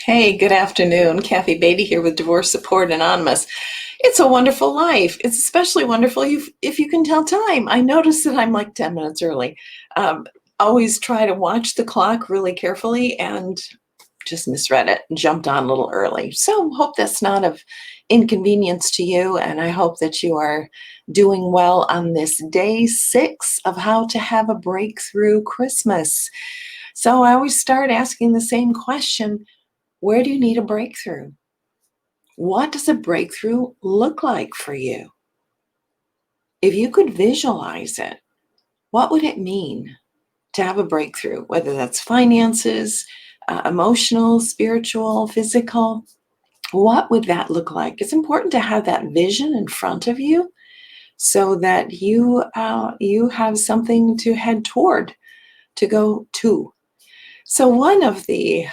Hey, good afternoon. Kathy Beatty here with Divorce Support Anonymous. It's a wonderful life. It's especially wonderful if you can tell time. I notice that I'm like 10 minutes early. Um, Always try to watch the clock really carefully and just misread it and jumped on a little early. So hope that's not of inconvenience to you, and I hope that you are doing well on this day 6 of how to have a breakthrough Christmas. So I always start asking the same question: where do you need a breakthrough? What does a breakthrough look like for you? If you could visualize it, what would it mean to have a breakthrough, whether that's finances, emotional, spiritual, physical? What would that look like? It's important to have that vision in front of you so that you have something to head toward, to go to. So one of the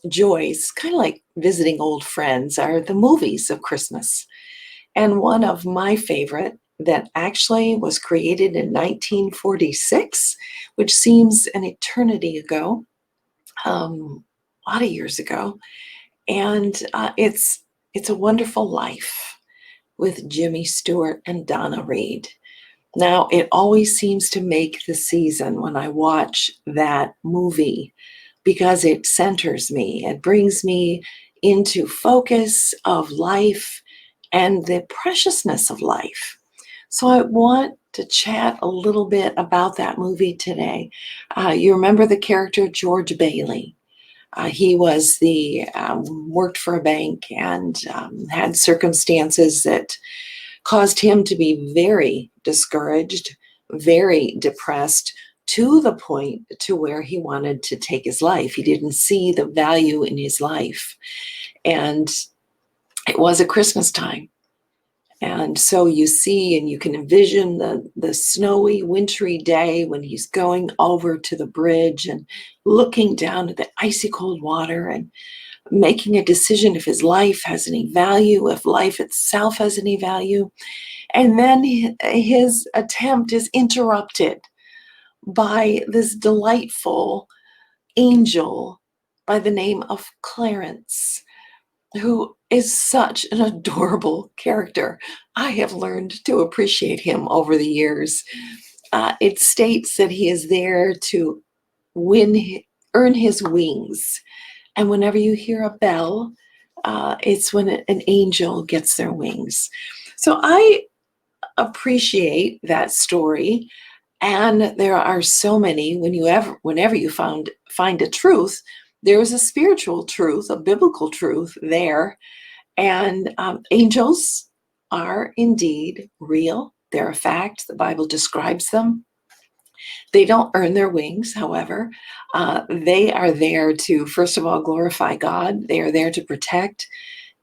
joys, kind of like visiting old friends, are the movies of Christmas. And one of my favorite that actually was created in 1946, which seems an eternity ago, a lot of years ago, and it's A Wonderful Life with Jimmy Stewart and Donna Reed. Now, it always seems to make the season when I watch that movie because it centers me. It brings me into focus of life and the preciousness of life. So I want to chat a little bit about that movie today. You remember the character George Bailey. He was the worked for a bank and had circumstances that caused him to be very discouraged, very depressed, to the point to where he wanted to take his life. He didn't see the value in his life. And it was a Christmas time. And so you see and you can envision the snowy, wintry day when he's going over to the bridge and looking down at the icy cold water and making a decision if his life has any value, if life itself has any value. And then his attempt is interrupted by this delightful angel by the name of Clarence, who is such an adorable character. I have learned to appreciate him over the years. It states that he is there to earn his wings. And whenever you hear a bell, it's when an angel gets their wings. So I appreciate that story. And there are so many. Whenever you find a truth, there is a spiritual truth, a biblical truth there. And angels are indeed real. They're a fact. The Bible describes them. They don't earn their wings, however. They are there to, first of all, glorify God. They are there to protect.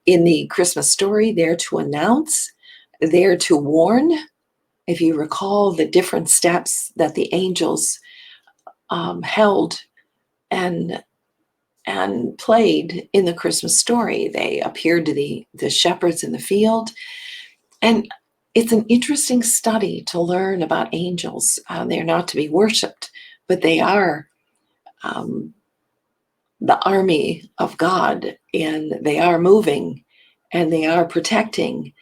In the Christmas story, there to announce, there to warn. If you recall the different steps that the angels held and played in the Christmas story, they appeared to the shepherds in the field. And it's an interesting study to learn about angels. They're not to be worshipped, but they are the army of God, and they are moving and they are protecting.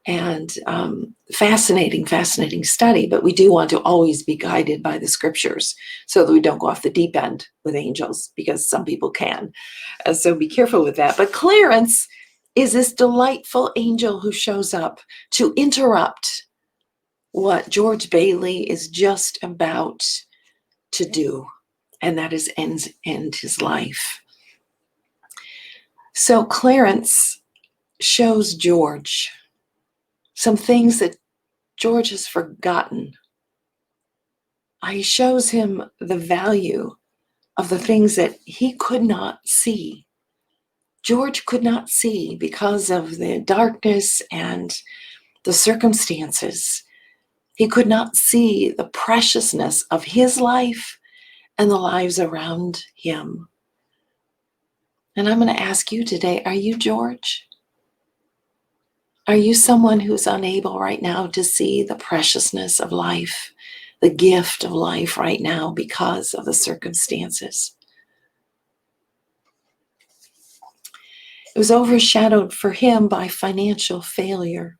And fascinating study, but we do want to always be guided by the scriptures so that we don't go off the deep end with angels, because some people can. So be careful with that. But Clarence is this delightful angel who shows up to interrupt what George Bailey is just about to do, and that is end his life. So Clarence shows George some things that George has forgotten. He shows him the value of the things that he could not see. George could not see because of the darkness and the circumstances. He could not see the preciousness of his life and the lives around him. And I'm going to ask you today, are you George? Are you someone who's unable right now to see the preciousness of life, the gift of life right now because of the circumstances? It was overshadowed for him by financial failure.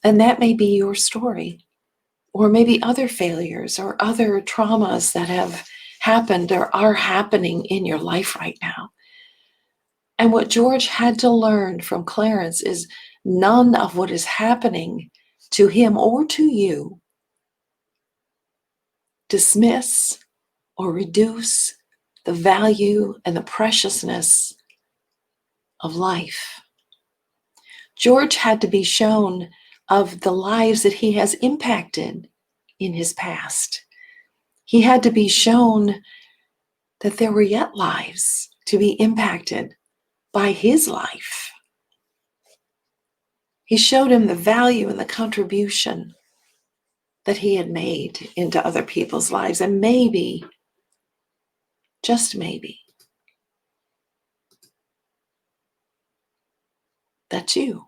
And that may be your story, or maybe other failures or other traumas that have happened or are happening in your life right now. And what George had to learn from Clarence is none of what is happening to him or to you dismiss or reduce the value and the preciousness of life. George had to be shown of the lives that he has impacted in his past. He had to be shown that there were yet lives to be impacted by his life. He showed him the value and the contribution that he had made into other people's lives. And maybe, just maybe, that's you.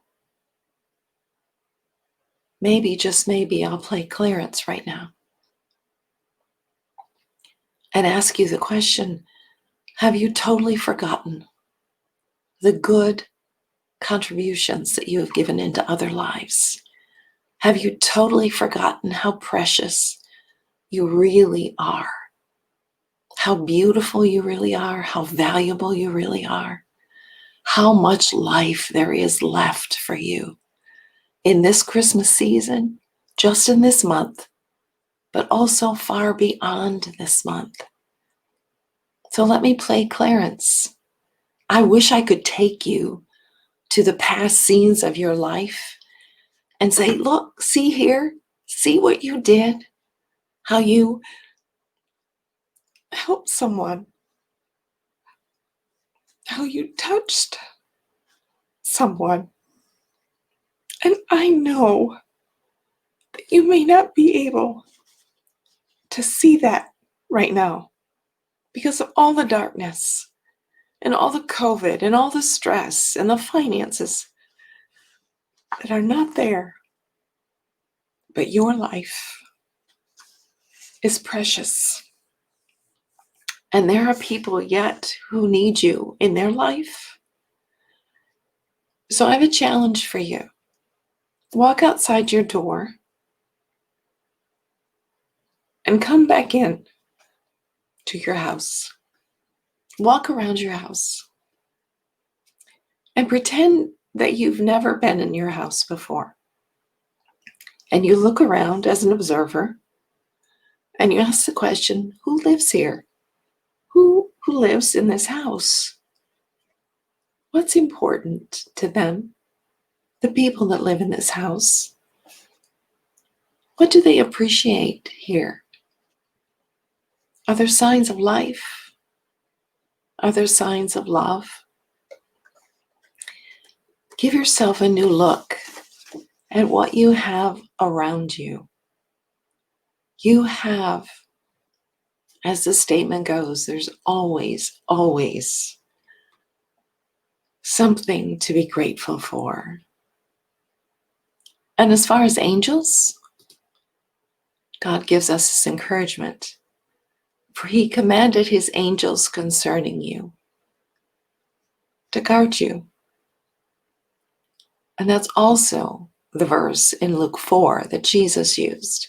Maybe, just maybe, I'll play Clarence right now and ask you the question, have you totally forgotten the good contributions that you have given into other lives? Have you totally forgotten how precious you really are? How beautiful you really are? How valuable you really are? How much life there is left for you in this Christmas season, just in this month, but also far beyond this month. So let me play Clarence. I wish I could take you to the past scenes of your life and say, look, see here, see what you did, how you helped someone, how you touched someone. And I know that you may not be able to see that right now because of all the darkness and all the COVID and all the stress and the finances that are not there. But your life is precious. And there are people yet who need you in their life. So I have a challenge for you. Walk outside your door and come back in to your house. Walk around your house and pretend that you've never been in your house before. And you look around as an observer and you ask the question, who lives here? Who lives in this house? What's important to them? The people that live in this house. What do they appreciate here? Are there signs of life? Are there signs of love? Give yourself a new look at what you have around you. You have, as the statement goes, there's always, always something to be grateful for. And as far as angels, God gives us this encouragement. For he commanded his angels concerning you to guard you. And that's also the verse in Luke 4 that Jesus used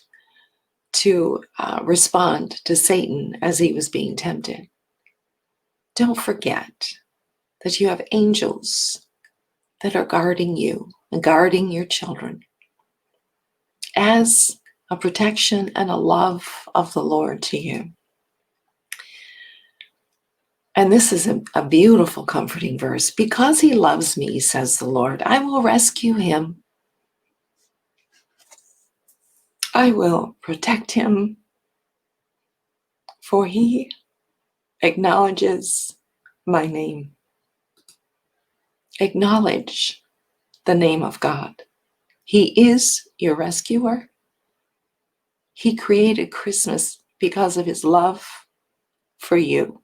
to respond to Satan as he was being tempted. Don't forget that you have angels that are guarding you and guarding your children as a protection and a love of the Lord to you. And this is a beautiful, comforting verse. Because he loves me, says the Lord, I will rescue him. I will protect him, for he acknowledges my name. Acknowledge the name of God. He is your rescuer. He created Christmas because of his love for you.